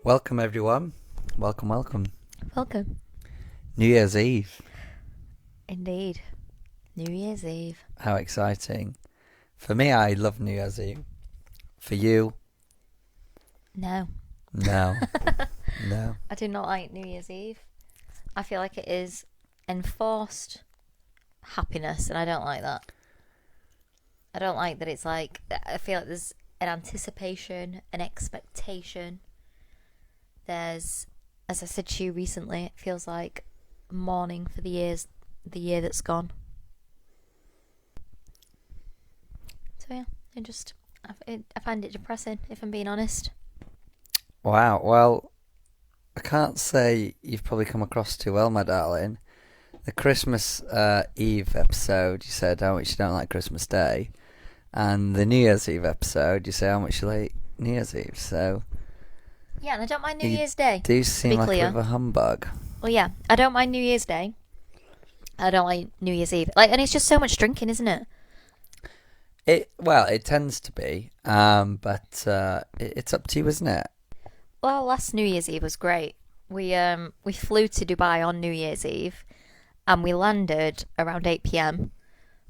Welcome, everyone. Welcome. Welcome. New Year's Eve. Indeed. New Year's Eve. How exciting. For me, I love New Year's Eve. For you? No. No. I do not like New Year's Eve. I feel like it is enforced happiness, and I don't like that. I don't like that it's like, I feel like there's an anticipation, an expectation. There's, as I said to you recently, it feels like mourning for the year that's gone. So yeah, I find it depressing, if I'm being honest. Wow. Well, I can't say you've probably come across too well, my darling. The Christmas Eve episode, you said how much you don't like Christmas Day. And the New Year's Eve episode, you say how much you like New Year's Eve. So yeah, and I don't mind New Year's Day. Do seem like a bit of a humbug. Well, yeah, I don't mind New Year's Day. I don't like New Year's Eve. And it's just so much drinking, isn't it? It tends to be, but it's up to you, isn't it? Well, last New Year's Eve was great. We flew to Dubai on New Year's Eve, and we landed around 8 p.m.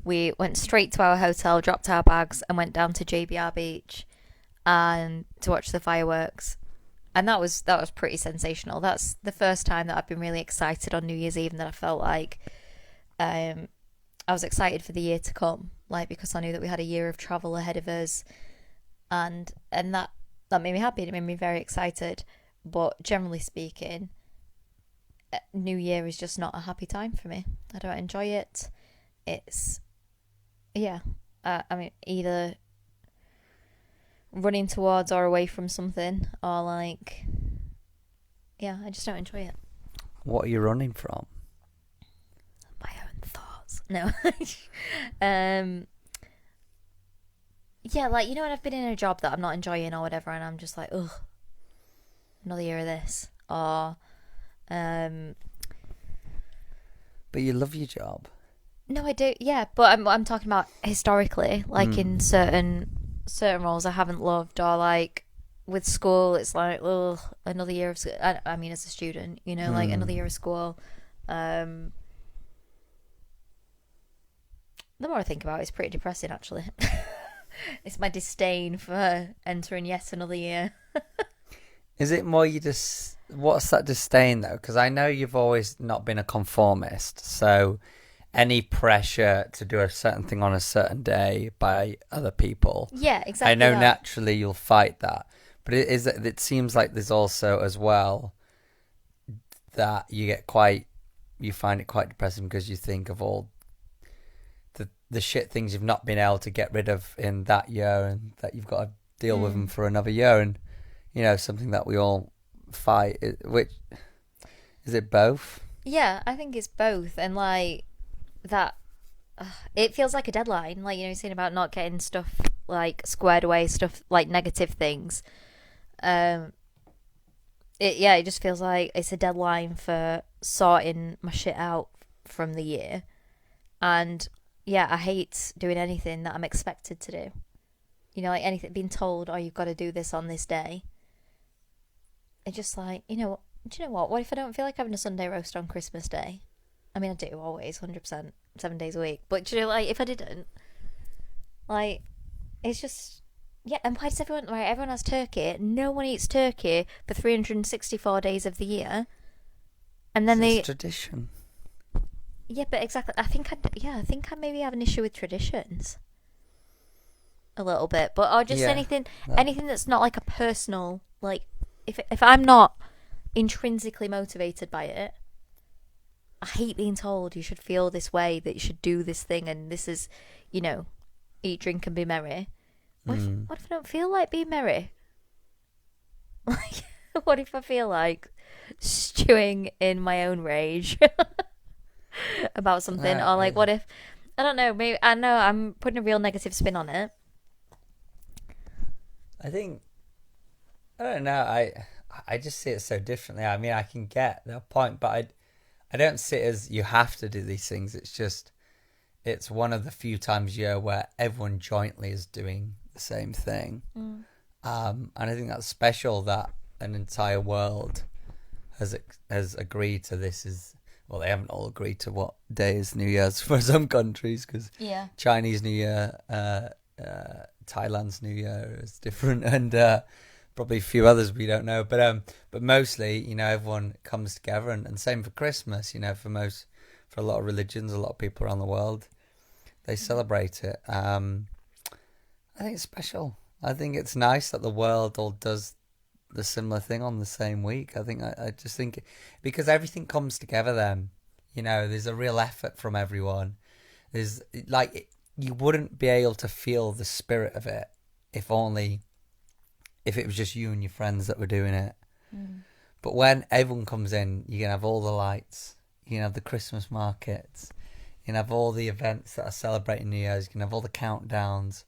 We went straight to our hotel, dropped our bags, and went down to JBR Beach and to watch the fireworks. And that was pretty sensational. That's the first time that I've been really excited on New Year's Eve, and that I felt like I was excited for the year to come, like, because I knew that we had a year of travel ahead of us, and that made me happy. It made me very excited. But generally speaking, New Year is just not a happy time for me. I don't enjoy it. It's either running towards or away from something, or I just don't enjoy it. What are you running from? My own thoughts. No. When I've been in a job that I'm not enjoying or whatever, and I'm just like, ugh, another year of this. Or But you love your job. No, I do. Yeah, but I'm talking about historically, like in certain roles I haven't loved, or like with school, it's like, ugh, another year of school. I mean, as a student, like another year of school. The more I think about it, it's pretty depressing, actually. It's my disdain for entering yet another year. Is it more what's that disdain though? Because I know you've always not been a conformist, so any pressure to do a certain thing on a certain day by other people. Yeah, exactly. I know naturally you'll fight that, but it seems like there's also as well that you find it quite depressing because you think of all the shit things you've not been able to get rid of in that year, and that you've got to deal with them for another year, and something that we all fight. Which is it both? Yeah, I think it's both, and like that. It feels like a deadline, like you're saying about not getting stuff like squared away, stuff like negative things. It just feels like it's a deadline for sorting my shit out from the year, and yeah, I hate doing anything that I'm expected to do. Like anything, being told, oh, you've got to do this on this day. It's just like, do you know what? What if I don't feel like having a Sunday roast on Christmas Day? I mean, I do always, 100%, 7 days a week. But if I didn't, like, it's just, yeah. And why does everyone has turkey? No one eats turkey for 364 days of the year. And then it's tradition. Yeah, but exactly. I think I maybe have an issue with traditions. A little bit, or just anything that's not like a personal, like, if I'm not intrinsically motivated by it, I hate being told you should feel this way, that you should do this thing, and this is, eat, drink, and be merry. What if I don't feel like being merry? Like, what if I feel like stewing in my own rage about something, or like, what if, I don't know, maybe, I know I'm putting a real negative spin on it. I don't know, I just see it so differently. I mean, I can get that point, but I don't see it as you have to do these things. It's just, it's one of the few times a year where everyone jointly is doing the same thing. And I think that's special that an entire world has agreed to this. Well, they haven't all agreed to what day is New Year's for some countries, because Chinese New Year, Thailand's New Year is different, and probably a few others we don't know. But mostly, you know, everyone comes together, and same for Christmas. You know, for a lot of religions, a lot of people around the world, they celebrate it. I think it's special. I think it's nice that the world all does the similar thing on the same week. I just think because everything comes together then, you know, there's a real effort from everyone. There's like, you wouldn't be able to feel the spirit of it if it was just you and your friends that were doing it. But when everyone comes in, you can have all the lights, you can have the Christmas markets, you can have all the events that are celebrating New Year's, you can have all the countdowns,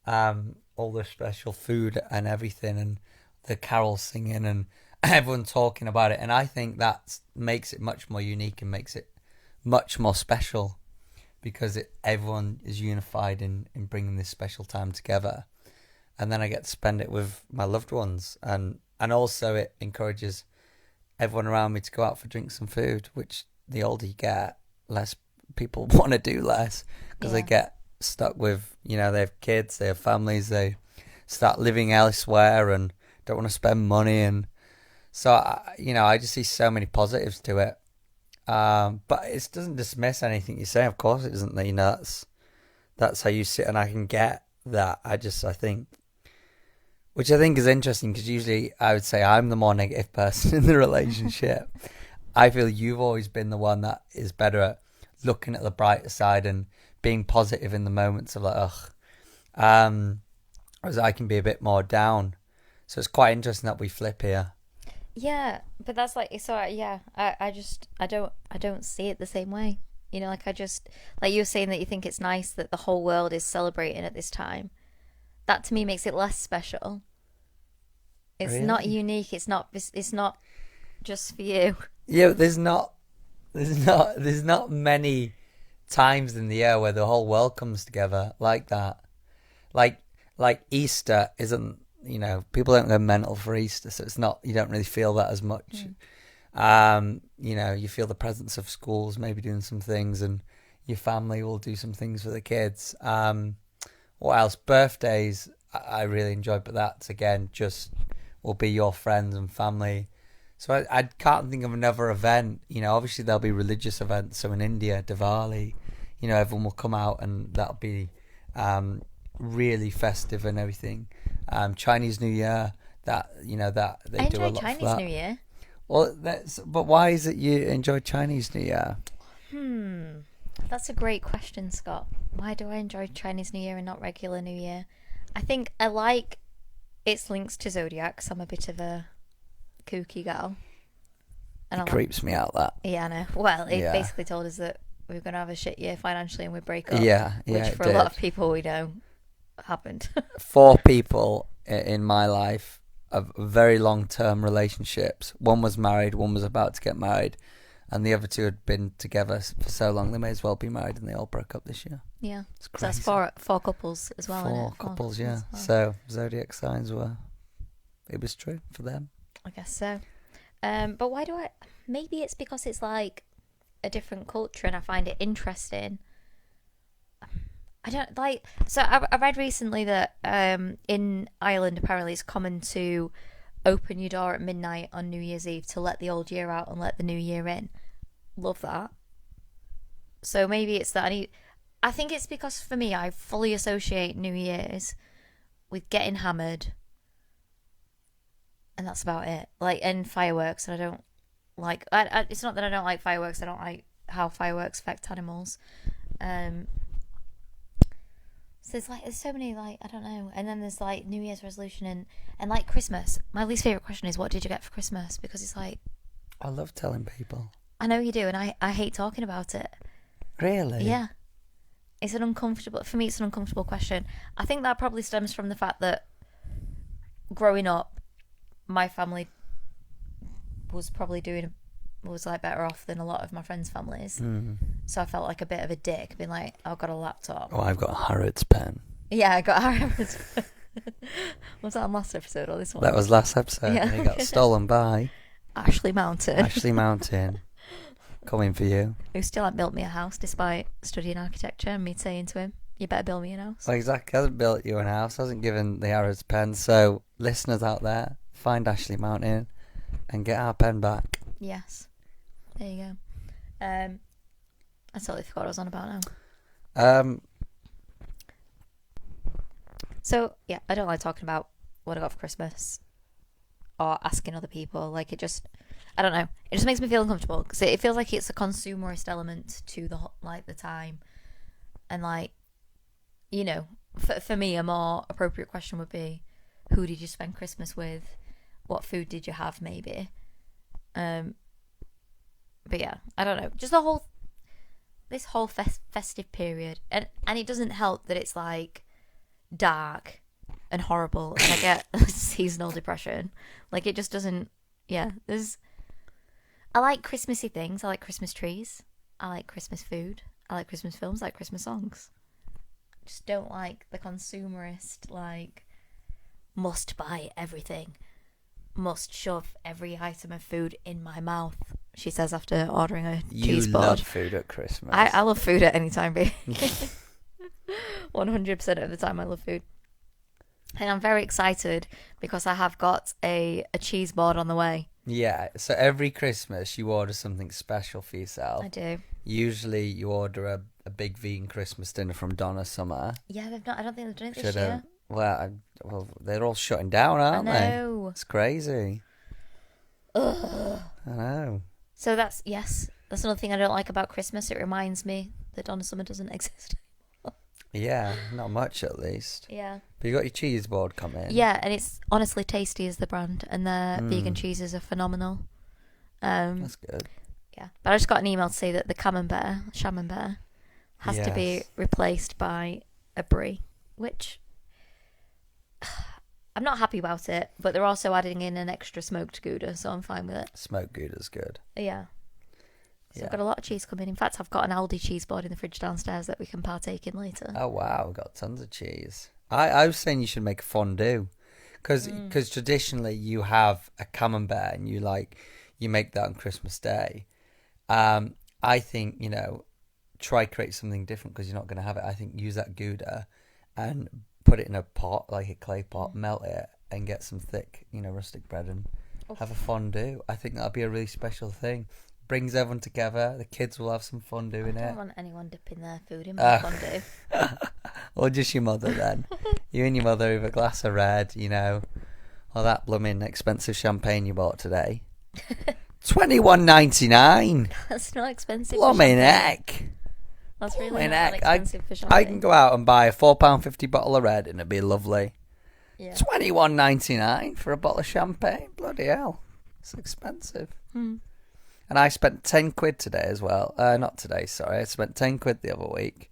all the special food and everything, and the carols singing, and everyone talking about it. And I think that makes it much more unique and makes it much more special, because everyone is unified in bringing this special time together. And then I get to spend it with my loved ones, and also it encourages everyone around me to go out for drinks and food, which the older you get, less people want to do less, because they get stuck with, you know, they have kids, they have families, they start living elsewhere and don't want to spend money. And so, I just see so many positives to it. But it doesn't dismiss anything you say. Of course it doesn't. You know, that's how you sit, and I can get that. I think, which I think is interesting, because usually I would say I'm the more negative person in the relationship. I feel you've always been the one that is better at looking at the brighter side and being positive in the moments of like, ugh. Whereas I can be a bit more down. So it's quite interesting that we flip here. Yeah, but that's like, so yeah, I don't see it the same way. You know, like like you were saying that you think it's nice that the whole world is celebrating at this time. That to me makes it less special. It's Really? not unique. It's not just for you. Yeah, but there's not many times in the year where the whole world comes together like that. Like Easter isn't, you know, people don't go mental for Easter, so it's not, you don't really feel that as much. You know, you feel the presence of schools maybe doing some things, and your family will do some things for the kids. What else? Birthdays, I really enjoy, but that's again just will be your friends and family. So I can't think of another event. You know, obviously there'll be religious events. So in India, Diwali, you know, everyone will come out, and that'll be really festive and everything. Chinese New Year, that, you know, that they do a lot Chinese for that. New Year. Well, but why is it you enjoy Chinese New Year? That's a great question, Scott. Why do I enjoy Chinese New Year and not regular New Year? I think I like its links to Zodiac, 'cause I'm a bit of a kooky gal. And It creeps me out, that. Yeah, I know. Well, it basically told us that we were going to have a shit year financially and we'd break up. Yeah, which for a lot of people we know happened. 4 people in my life of very long-term relationships. One was married, one was about to get married, and the other 2 had been together for so long they may as well be married, and they all broke up this year. Yeah. It's So crazy. that's 4 couples as well. 4 couples, yeah. Well. So zodiac signs it was true for them. I guess so. But why do maybe it's because it's like a different culture and I find it interesting. I don't like, so I read recently that in Ireland apparently it's common to open your door at midnight on New Year's Eve to let the old year out and let the new year in. Love that. So maybe it's that I think it's because for me I fully associate New Year's with getting hammered, and that's about it. Like, and fireworks, and I don't like. It's not that I don't like fireworks. I don't like how fireworks affect animals. So there's so many, like, I don't know. And then there's like New Year's resolution and like Christmas. My least favorite question is, what did you get for Christmas? Because it's like, I love telling people. I know you do, and I hate talking about it. Really? Yeah. It's an uncomfortable question. I think that probably stems from the fact that growing up, my family was probably like better off than a lot of my friends' families. So I felt like a bit of a dick, being like, I've got a laptop. Oh, I've got Harrods pen. Yeah, I got Harrods. Was that on last episode or this one? That was last episode. Yeah. And he got stolen by Ashley Mountain. Ashley Mountain. Coming for you. Who still hadn't built me a house despite studying architecture and me saying to him, you better build me a house. Well, exactly. Hasn't built you a house. Hasn't given the arrows pen. So, listeners out there, find Ashley Mountain and get our pen back. Yes. There you go. I totally forgot what I was on about now. So, yeah, I don't like talking about what I got for Christmas or asking other people. Like, I don't know. It just makes me feel uncomfortable because it feels like it's a consumerist element to the time. And, like, you know, for me, a more appropriate question would be, who did you spend Christmas with? What food did you have, maybe? But yeah, I don't know. Just this whole festive period. And it doesn't help that it's, like, dark and horrible and I get seasonal depression. Like, it just doesn't, yeah, I like Christmassy things. I like Christmas trees. I like Christmas food. I like Christmas films. I like Christmas songs. I just don't like the consumerist, like, must buy everything, must shove every item of food in my mouth, she says after ordering a cheese board. You love food at Christmas. I love food at any time, babe. 100% of the time I love food. And I'm very excited because I have got a cheese board on the way. Yeah, so every Christmas you order something special for yourself. I do. Usually you order a big vegan Christmas dinner from Donna Summer. Yeah, they've not. I don't think they've done it this year. Well, they're all shutting down, aren't they? I know. It's crazy. Ugh. I know. So that's another thing I don't like about Christmas. It reminds me that Donna Summer doesn't exist. Yeah, not much at least. Yeah. But you got your cheese board coming. Yeah, and it's honestly tasty as the brand, and their vegan cheeses are phenomenal. That's good. Yeah, but I just got an email to say that the camembert has to be replaced by a brie, which I'm not happy about it. But they're also adding in an extra smoked Gouda, so I'm fine with it. Smoked Gouda's good. Yeah. So I've got a lot of cheese coming. In fact, I've got an Aldi cheese board in the fridge downstairs that we can partake in later. Oh wow, we've got tons of cheese. I was saying you should make a fondue, because traditionally you have a camembert and you make that on Christmas Day. I think try create something different because you're not going to have it. I think use that Gouda and put it in a pot, like a clay pot, melt it and get some thick rustic bread and have a fondue. I think that'll be a really special thing. Brings everyone together. The kids will have some fun doing it. I don't want anyone dipping their food in my fondue. Or just your mother then. You and your mother with a glass of red, or that blooming expensive champagne you bought today. $21.99. That's not expensive. Blooming heck. That's really not expensive for champagne. I can go out and buy a £4.50 bottle of red and it'd be lovely. Yeah. $21.99 for a bottle of champagne. Bloody hell. It's expensive. And I spent 10 quid today as well. Not today, sorry. I spent 10 quid the other week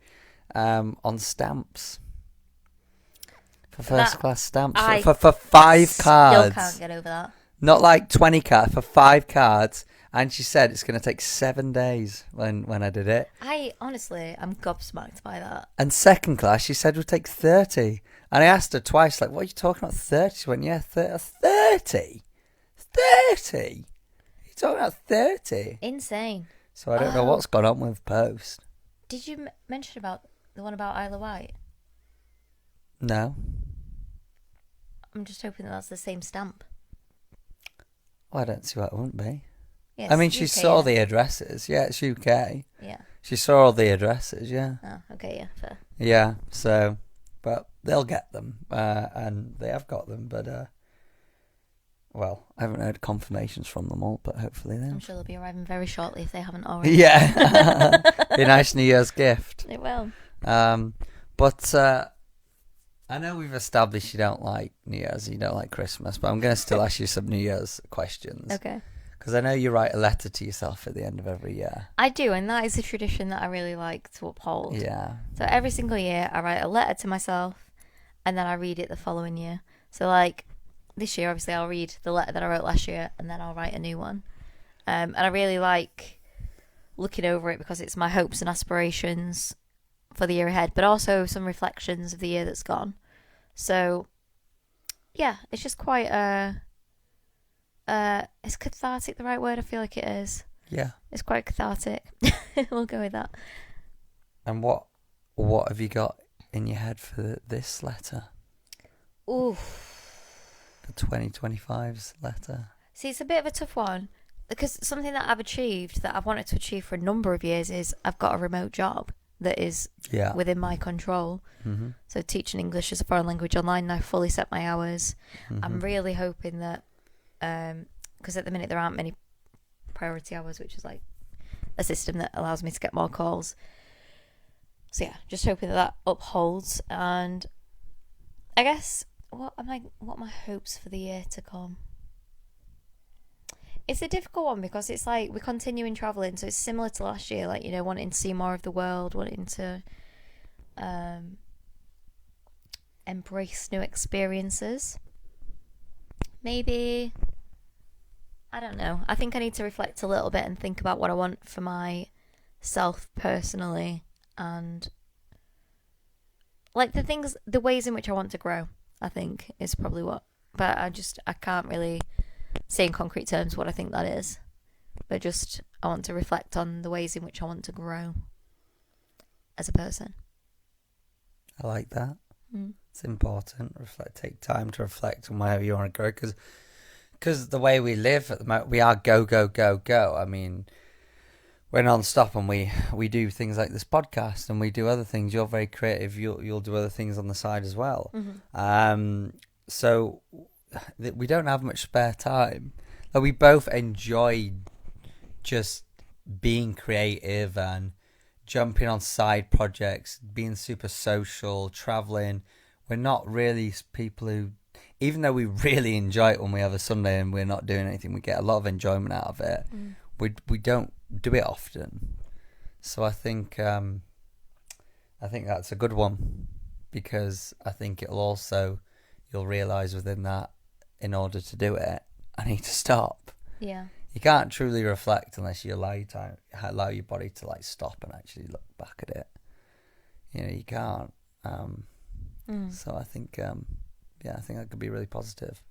on stamps. For first class stamps. For 5 cards. Still can't get over that. Not like 20 cards, for 5 cards. And she said it's going to take 7 days when I did it. I'm gobsmacked by that. And second class, she said would take 30. And I asked her twice, like, what are you talking about, 30? She went, yeah, 30? 30? Talking about 30. Insane. So I don't know what's gone on with Post. Did you mention about the one about Isla White? No. I'm just hoping that's the same stamp. Well, I don't see why it wouldn't be. Yeah, I mean, she saw the addresses. Yeah, it's UK. Yeah. She saw all the addresses, yeah. Oh, okay, yeah, fair. Yeah, so, but they'll get them. And they have got them, but, well, I haven't heard confirmations from them all, but hopefully they'll. I'm sure they'll be arriving very shortly if they haven't already. Yeah. Be a nice New Year's gift. It will. But I know we've established you don't like New Year's, you don't like Christmas, but I'm going to still ask you some New Year's questions. Okay. Because I know you write a letter to yourself at the end of every year. I do, and that is a tradition that I really like to uphold. Yeah. So every single year I write a letter to myself and then I read it the following year. So like this year, obviously, I'll read the letter that I wrote last year and then I'll write a new one. And I really like looking over it because it's my hopes and aspirations for the year ahead, but also some reflections of the year that's gone. So yeah, it's just quite is cathartic the right word? I feel like it is. Yeah. It's quite cathartic. We'll go with that. And what have you got in your head for this letter? Ooh. The 2025's letter. See, it's a bit of a tough one because something that I've achieved that I've wanted to achieve for a number of years is I've got a remote job that is within my control. Mm-hmm. So teaching English as a foreign language online, I've fully set my hours. Mm-hmm. I'm really hoping that, because at the minute there aren't many priority hours, which is like a system that allows me to get more calls. So yeah, just hoping that upholds. And I guess what are my hopes for the year to come? It's a difficult one because it's like we're continuing traveling, so it's similar to last year, like, you know, wanting to see more of the world, wanting to embrace new experiences. Maybe, I don't know. I think I need to reflect a little bit and think about what I want for myself personally, and like the ways in which I want to grow, I think is probably what. But I can't really say in concrete terms what I think that is. But just, I want to reflect on the ways in which I want to grow as a person. I like that. It's important. Take time to reflect on wherever you want to grow, because the way we live at the moment, we are go, go, go, go. I mean, we're non-stop, and we do things like this podcast, and we do other things. You're very creative. You'll do other things on the side as well. Mm-hmm. So we don't have much spare time. Like, we both enjoy just being creative and jumping on side projects, being super social, traveling. We're not really people who, even though we really enjoy it when we have a Sunday and we're not doing anything, we get a lot of enjoyment out of it. We don't do it often. So I think that's a good one, because I think you'll realise within that, in order to do it, I need to stop. Yeah. You can't truly reflect unless you allow your body to like stop and actually look back at it. You know, you can't. So I think, I think that could be really positive.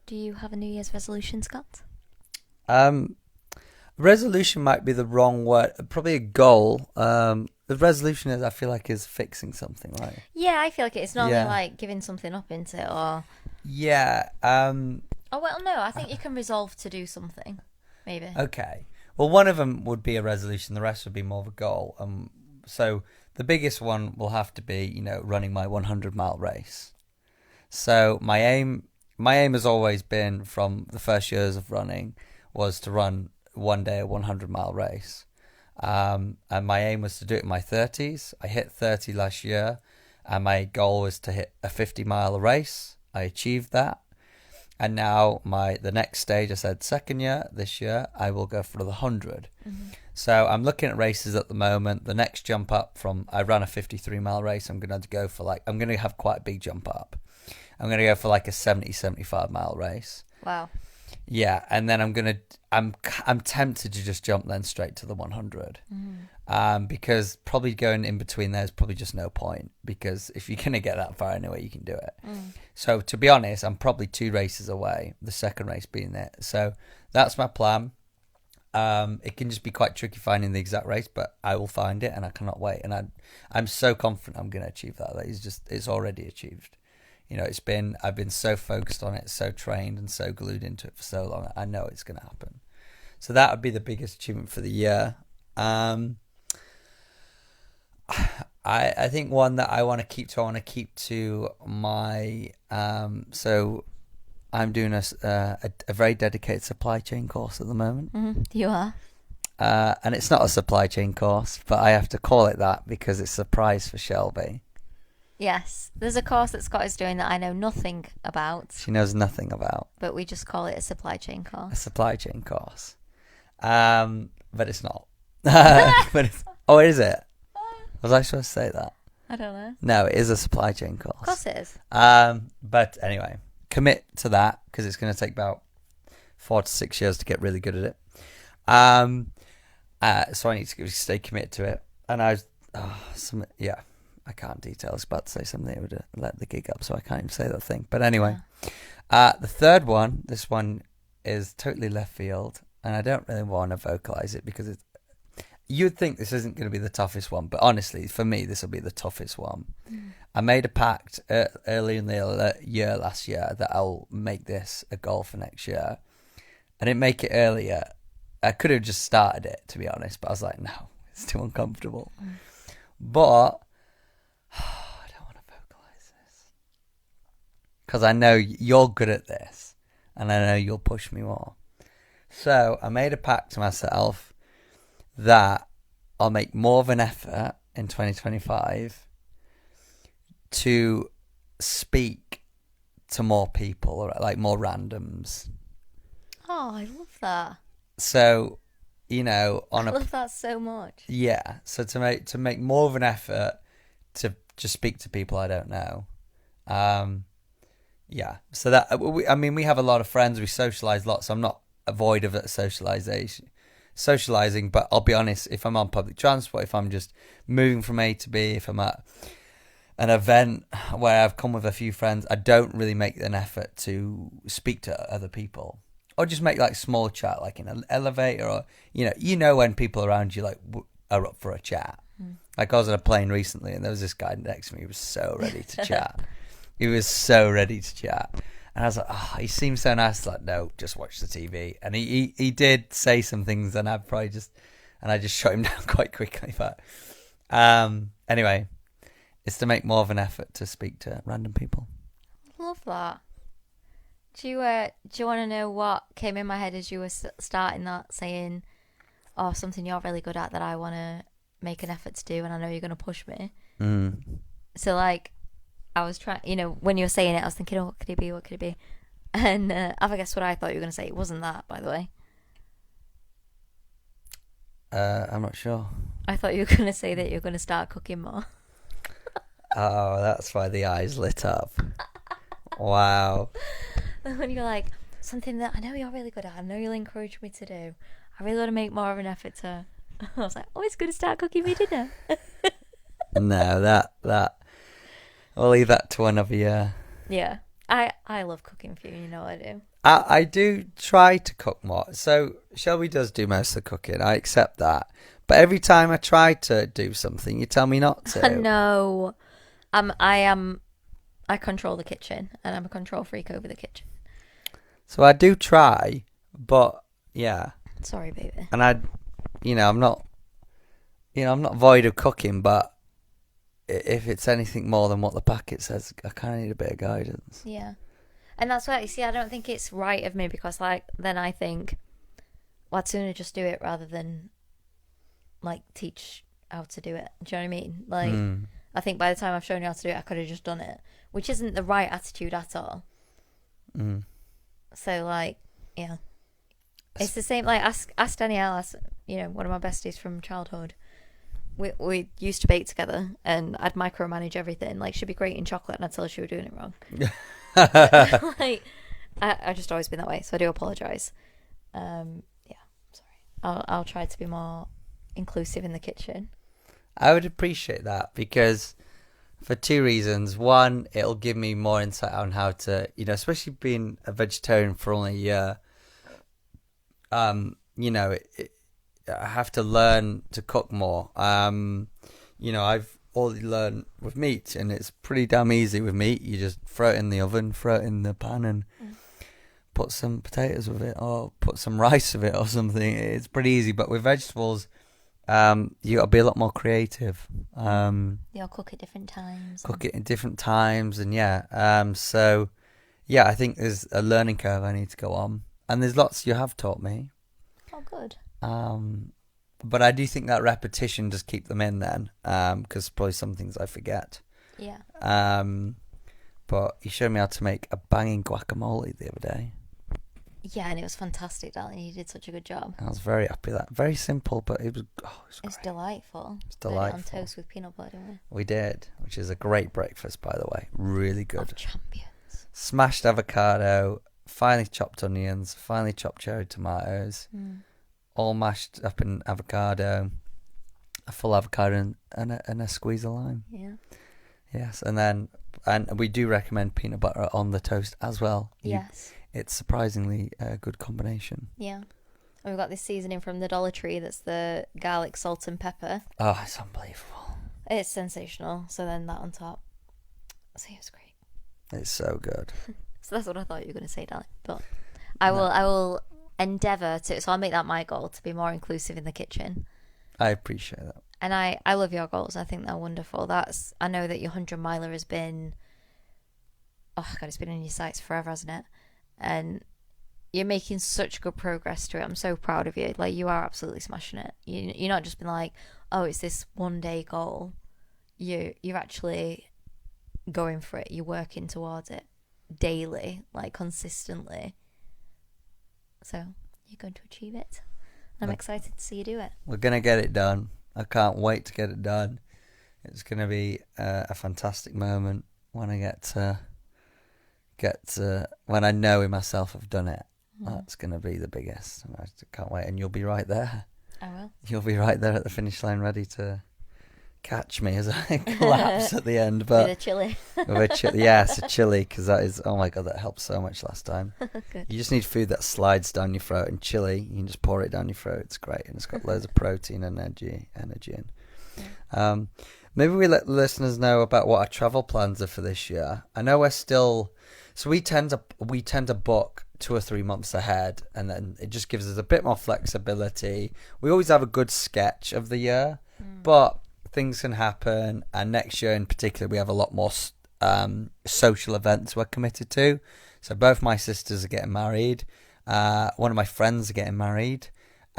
Do you have a New Year's resolution, Scott? Resolution might be the wrong word. Probably a goal. The resolution I feel like is fixing something, right? Yeah, I feel like it's normally like giving something up, isn't it? Or yeah. Oh well, no. I think you can resolve to do something. Maybe. Okay. Well, one of them would be a resolution. The rest would be more of a goal. So the biggest one will have to be, running my 100-mile race. So my aim has always been, from the first years of running, was to run one day a 100-mile race. And my aim was to do it in my 30s. I hit 30 last year, and my goal was to hit a 50-mile race. I achieved that. And now the next stage, I said second year, this year, I will go for the 100. Mm-hmm. So I'm looking at races at the moment. The next jump up I ran a 53-mile race. I'm going to go for I'm going to have quite a big jump up. I'm going to go for like a 75-mile race. Wow. Yeah, and then I'm tempted to just jump then straight to the 100. Because probably going in between there's probably just no point, because if you're going to get that far anyway, you can do it. So to be honest, I'm probably 2 races away, the second race being it. So that's my plan. It can just be quite tricky finding the exact race, but I will find it, and I cannot wait. And I'm so confident I'm going to achieve that. It's already achieved. I've been so focused on it, so trained and so glued into it for so long. I know it's going to happen. So that would be the biggest achievement for the year. I think one that I want to keep to my, so I'm doing a very dedicated supply chain course at the moment. Mm-hmm. You are. And it's not a supply chain course, but I have to call it that because it's a prize for Shelby. Yes, there's a course that Scott is doing that I know nothing about. She knows nothing about. But we just call it a supply chain course. A supply chain course. But it's not. Is it? Was I supposed to say that? I don't know. No, it is a supply chain course. Of course it is. But anyway, commit to that, because it's going to take about 4 to 6 years to get really good at it. So I need to stay committed to it. And I can't detail. I was about to say something that would let the gig up, so I can't even say that thing. But anyway, The third one, this one is totally left field, and I don't really want to vocalize it because you'd think this isn't going to be the toughest one, but honestly, for me, this will be the toughest one. I made a pact early in the year last year that I'll make this a goal for next year. I didn't make it earlier. I could have just started it, to be honest, but I was like, no, it's too uncomfortable. But I don't want to vocalize this because I know you're good at this, and I know you'll push me more. So I made a pact to myself that I'll make more of an effort in 2025 to speak to more people, or like more randoms. Oh, I love that. So, I love that so much. Yeah. So to make more of an effort to just speak to people I don't know. Yeah. So that we have a lot of friends. We socialize lots. So I'm not void of that socializing, but I'll be honest, if I'm on public transport, if I'm just moving from A to B, if I'm at an event where I've come with a few friends, I don't really make an effort to speak to other people, or just make like small chat, like in an elevator, or when people around you like are up for a chat. Like I was on a plane recently, and there was this guy next to me who was so ready to chat. He was so ready to chat. And I was like, oh, he seems so nice. Like, no, just watch the TV. And he did say some things, and I just shut him down quite quickly. But anyway, it's to make more of an effort to speak to random people. Love that. Do you want to know what came in my head as you were starting that, saying, oh, something you're really good at that I want to make an effort to do, and I know you're going to push me? So like, I was trying, when you were saying it, I was thinking, oh, what could it be? What could it be? And have I guessed what I thought you were going to say? It wasn't that, by the way. I'm not sure. I thought you were going to say that you're going to start cooking more. Oh, that's why the eyes lit up. Wow. When you're like, something that I know you're really good at, I know you'll encourage me to do, I really want to make more of an effort to... I was like, oh, it's going to start cooking me dinner. No, that... I'll leave that to another year. Yeah. I love cooking for you, you know I do. I do try to cook more. So Shelby does do most of the cooking. I accept that. But every time I try to do something, you tell me not to. No. I control the kitchen, and I'm a control freak over the kitchen. So I do try, but yeah. Sorry, baby. And I'm not void of cooking, but if it's anything more than what the packet says, I kind of need a bit of guidance. Yeah. And that's why, you see, I don't think it's right of me, because then I think, well, I'd sooner just do it rather than teach how to do it. Do you know what I mean? I think by the time I've shown you how to do it, I could have just done it, which isn't the right attitude at all. So yeah, it's the same. Ask Danielle, one of my besties from childhood. We used to bake together, and I'd micromanage everything. She'd be grating chocolate, and I'd tell her she was doing it wrong. I just always been that way, so I do apologise. Yeah, sorry. I'll try to be more inclusive in the kitchen. I would appreciate that, because for two reasons. One, it'll give me more insight on how to, especially being a vegetarian for only a year. I have to learn to cook more. I've already learned with meat, and it's pretty damn easy with meat. You just throw it in the oven, throw it in the pan, and put some potatoes with it, or put some rice with it, or something. It's pretty easy. But with vegetables, you got to be a lot more creative. You'll cook at different times. Cook it in different times, and yeah. So, yeah, I think there's a learning curve I need to go on, and there's lots you have taught me. Oh, good. But I do think that repetition does keep them in then, because probably some things I forget. Yeah. But you showed me how to make a banging guacamole the other day. Yeah, and it was fantastic, darling. You did such a good job. I was very happy with that. Very simple, but it was It's delightful. It's delightful. On toast with peanut butter, didn't we? We did, which is a great breakfast, by the way. Really good. Of champions. Smashed avocado, finely chopped onions, finely chopped cherry tomatoes, all mashed up in avocado, a full avocado and a squeeze of lime. Yeah. Yes, and then And we do recommend peanut butter on the toast as well. Yes. It's surprisingly a good combination. Yeah. And we've got this seasoning from the Dollar Tree that's the garlic, salt and pepper. Oh, it's unbelievable. It's sensational. So then that on top. So it was great. It's so good. So that's what I thought you were going to say, darling. But I will endeavour to, so I'll make that my goal, to be more inclusive in the kitchen. I appreciate that. And I love your goals. I think they're wonderful. I know that your 100 miler has been, oh God, it's been in your sights forever, hasn't it? And you're making such good progress to it. I'm so proud of you. Like, you are absolutely smashing it. You're not just been like, oh, it's this one day goal. You're actually going for it. You're working towards it daily, like consistently. So you're going to achieve it. I'm excited to see you do it. We're going to get it done. I can't wait to get it done. It's going to be a fantastic moment when I get to when I know in myself I've done it. That's going to be the biggest. I can't wait. And you'll be right there. I will. You'll be right there at the finish line, ready to catch me as I collapse at the end. But with a chili. Yes, a chili, because that is, oh my God, that helped so much last time. Good. You just need food that slides down your throat, and chili, you can just pour it down your throat. It's great, and it's got loads of protein and energy in. Yeah. Maybe we let the listeners know about what our travel plans are for this year. I know we're still, so we tend to book 2 or 3 months ahead, and then it just gives us a bit more flexibility. We always have a good sketch of the year, but things can happen, and next year in particular we have a lot more social events we're committed to. So both my sisters are getting married, one of my friends are getting married,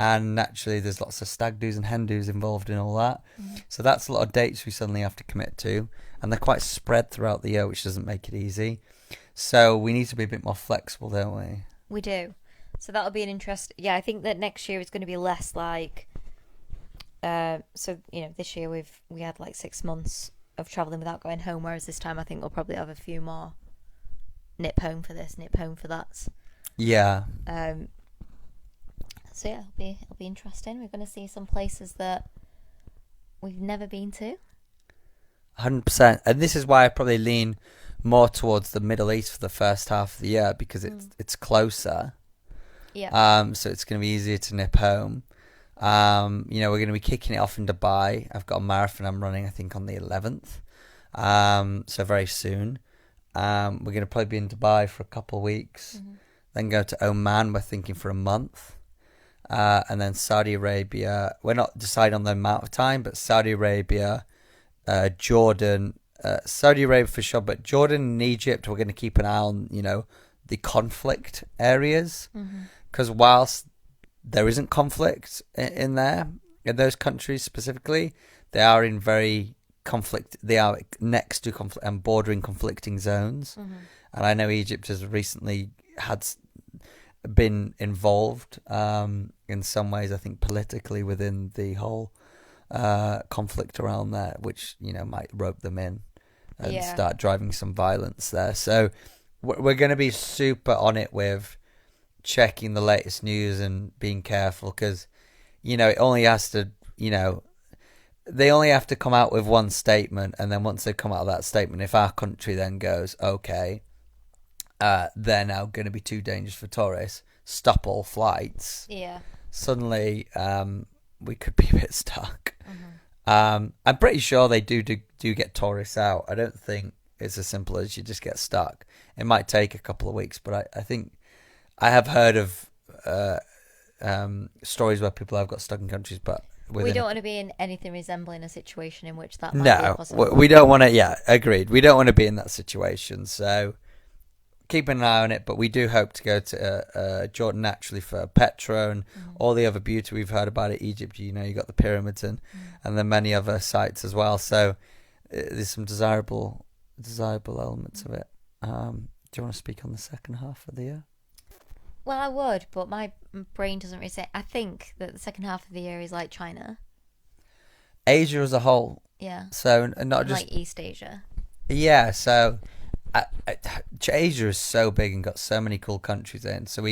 and naturally there's lots of stag do's and hen do's involved in all that. So that's a lot of dates we suddenly have to commit to, and they're quite spread throughout the year, which doesn't make it easy. So we need to be a bit more flexible, don't we? We do. So that'll be an interest. Yeah, I think that next year is going to be less like. So this year we had like 6 months of traveling without going home, whereas this time I think we'll probably have a few more. Nip home for this, nip home for that. Yeah. So yeah, it'll be interesting. We're going to see some places that we've never been to. 100%. And this is why I probably lean more towards the Middle East for the first half of the year, because it's closer. Yeah. So it's going to be easier to nip home. We're going to be kicking it off in Dubai. I've got a marathon I'm running, I think, on the 11th. So very soon. We're going to probably be in Dubai for a couple of weeks. Then go to Oman, we're thinking, for a month. And then Saudi Arabia. We're not deciding on the amount of time, but Saudi Arabia, Jordan, Saudi Arabia for sure, but Jordan and Egypt, we're going to keep an eye on, the conflict areas. Because whilst there isn't conflict in those countries specifically, they are in very they are next to conflict and bordering conflicting zones. And I know Egypt has recently been involved in some ways, I think, politically within the whole conflict around there, which might rope them in and start driving some violence there. So we're going to be super on it with checking the latest news and being careful, because it only has to they only have to come out with one statement, and then once they come out of that statement, if our country then goes, okay, they're now going to be too dangerous for tourists, stop all flights, suddenly we could be a bit stuck. I'm pretty sure they do get tourists out. I don't think it's as simple as you just get stuck. It might take a couple of weeks, but I think I have heard of stories where people have got stuck in countries, but we don't want to be in anything resembling a situation in which that might be a possibility. We don't want to. Yeah, agreed. We don't want to be in that situation. So keep an eye on it. But we do hope to go to Jordan naturally for Petra and all the other beauty we've heard about it. Egypt, you got the pyramids and then many other sites as well. So there's some desirable elements of it. Do you want to speak on the second half of the year? Well, I would, but my brain doesn't really say. I think that the second half of the year is like China. Asia as a whole. Yeah. So not just like East Asia. Yeah. So Asia is so big and got so many cool countries in. So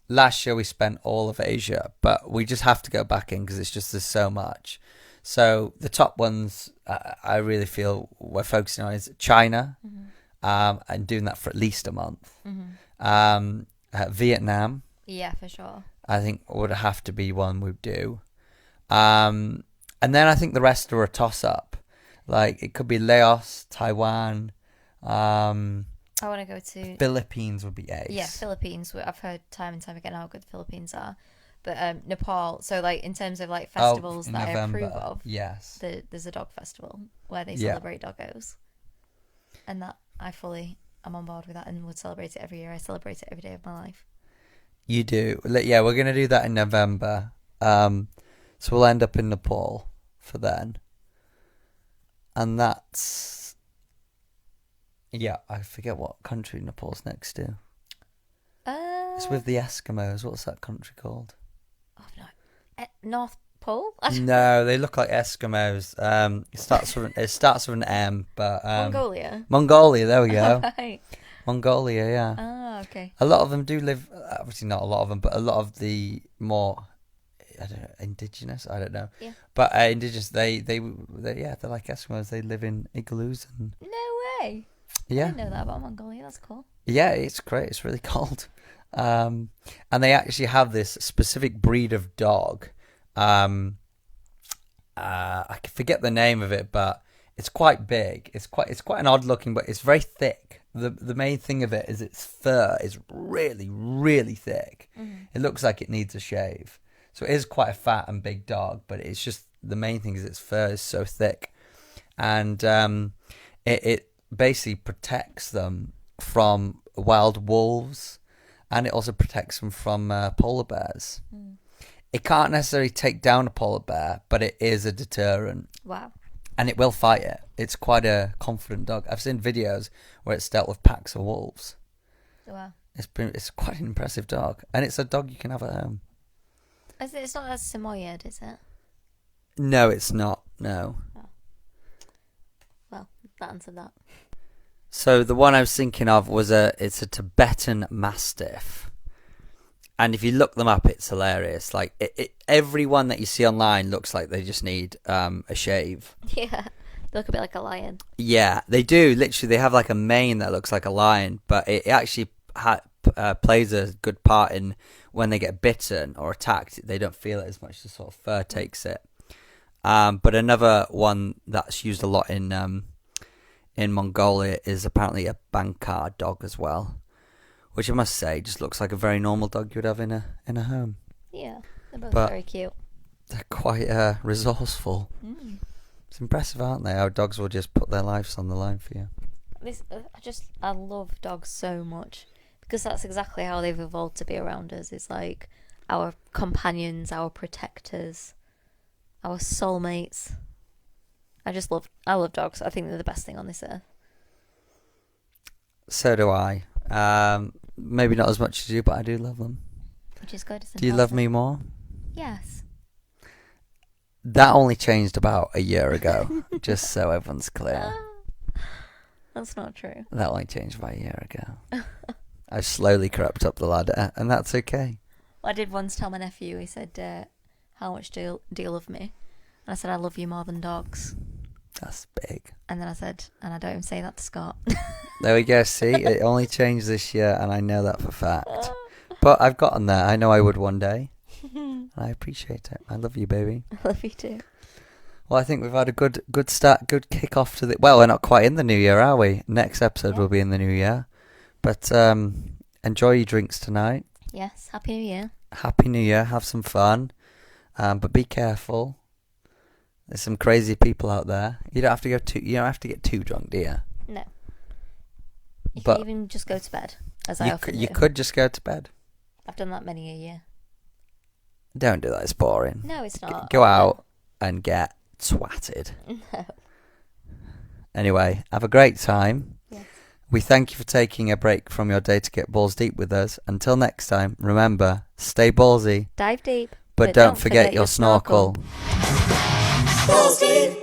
last year we spent all of Asia, but we just have to go back in because there's so much. So the top ones I really feel we're focusing on is China, and doing that for at least a month. Vietnam, Yeah, for sure. I think would have to be one we'd do. And then I think the rest are a toss up. Like it could be Laos, Taiwan, I want to go to Philippines would be ace. Yeah, Philippines. I've heard time and time again how good the Philippines are. But Nepal. So like in terms of like festivals that November. I approve of, Yes. there's a dog festival where they celebrate doggos, and that I'm on board with that and would celebrate it every year. I celebrate it every day of my life. You do. Yeah, we're gonna do that in November. So we'll end up in Nepal for then. And that's, yeah, I forget what country Nepal's next to. It's with the Eskimos. What's that country called? Oh no, North Pole. No, they look like Eskimos. It starts with an M, but Mongolia. Mongolia. There we go. Right. Mongolia. Yeah. Ah, okay. A lot of them do live. Obviously, not a lot of them, but a lot of the more, I don't know, indigenous. I don't know. Yeah. But indigenous, they're like Eskimos. They live in igloos and. No way. Yeah. I didn't know that about Mongolia. That's cool. Yeah, it's great. It's really cold. And they actually have this specific breed of dog. I forget the name of it, but it's quite big. It's quite an odd looking, but it's very thick. The main thing of it is its fur is really, really thick. It looks like it needs a shave. So it is quite a fat and big dog, but it's just the main thing is its fur is so thick, and it basically protects them from wild wolves, and it also protects them from polar bears. It can't necessarily take down a polar bear, but it is a deterrent. Wow. And it will fight it. It's quite a confident dog. I've seen videos where it's dealt with packs of wolves. Wow. It's quite an impressive dog, and it's a dog you can have at home. It's not as Samoyed, is it? No, it's not. No. Oh. Well, that answered that. So the one I was thinking of it's a Tibetan Mastiff. And if you look them up, it's hilarious. Like everyone that you see online looks like they just need a shave. Yeah, they look a bit like a lion. Yeah, they do. Literally, they have like a mane that looks like a lion, but it actually plays a good part in when they get bitten or attacked. They don't feel it as much. The sort of fur takes it. But another one that's used a lot in Mongolia is apparently a Bankar dog as well. Which I must say just looks like a very normal dog you would have in a home. Yeah, they're both very cute. They're quite resourceful. It's impressive, aren't they? How dogs will just put their lives on the line for you. I love dogs so much because that's exactly how they've evolved to be around us. It's like our companions, our protectors, our soulmates. I love dogs. I think they're the best thing on this earth. So do I. Maybe not as much as you, but I do love them. Which is good. Do you love me more? Yes. That only changed about a year ago, just so everyone's clear. That's not true. That only changed about a year ago. I've slowly crept up the ladder, and that's okay. Well, I did once tell my nephew, he said, how much do you love me? And I said, I love you more than dogs. That's big. And then I said, and I don't even say that to Scott. There we go. See, it only changed this year, and I know that for fact. But I've gotten there. I know I would one day. And I appreciate it. I love you, baby. I love you too. Well, I think we've had a good start, good kick off to the. Well, we're not quite in the new year, are we? Next episode will be in the new year. But enjoy your drinks tonight. Yes. Happy New Year. Happy New Year. Have some fun. But be careful. There's some crazy people out there. You don't have to get too drunk, do you? No. You can even just go to bed, as I often do. You could just go to bed. I've done that many a year. Don't do that. It's boring. No, it's not. Go out and get swatted. No. Anyway, have a great time. Yes. We thank you for taking a break from your day to get balls deep with us. Until next time, remember, stay ballsy. Dive deep. But don't forget your snorkel. Balls deep.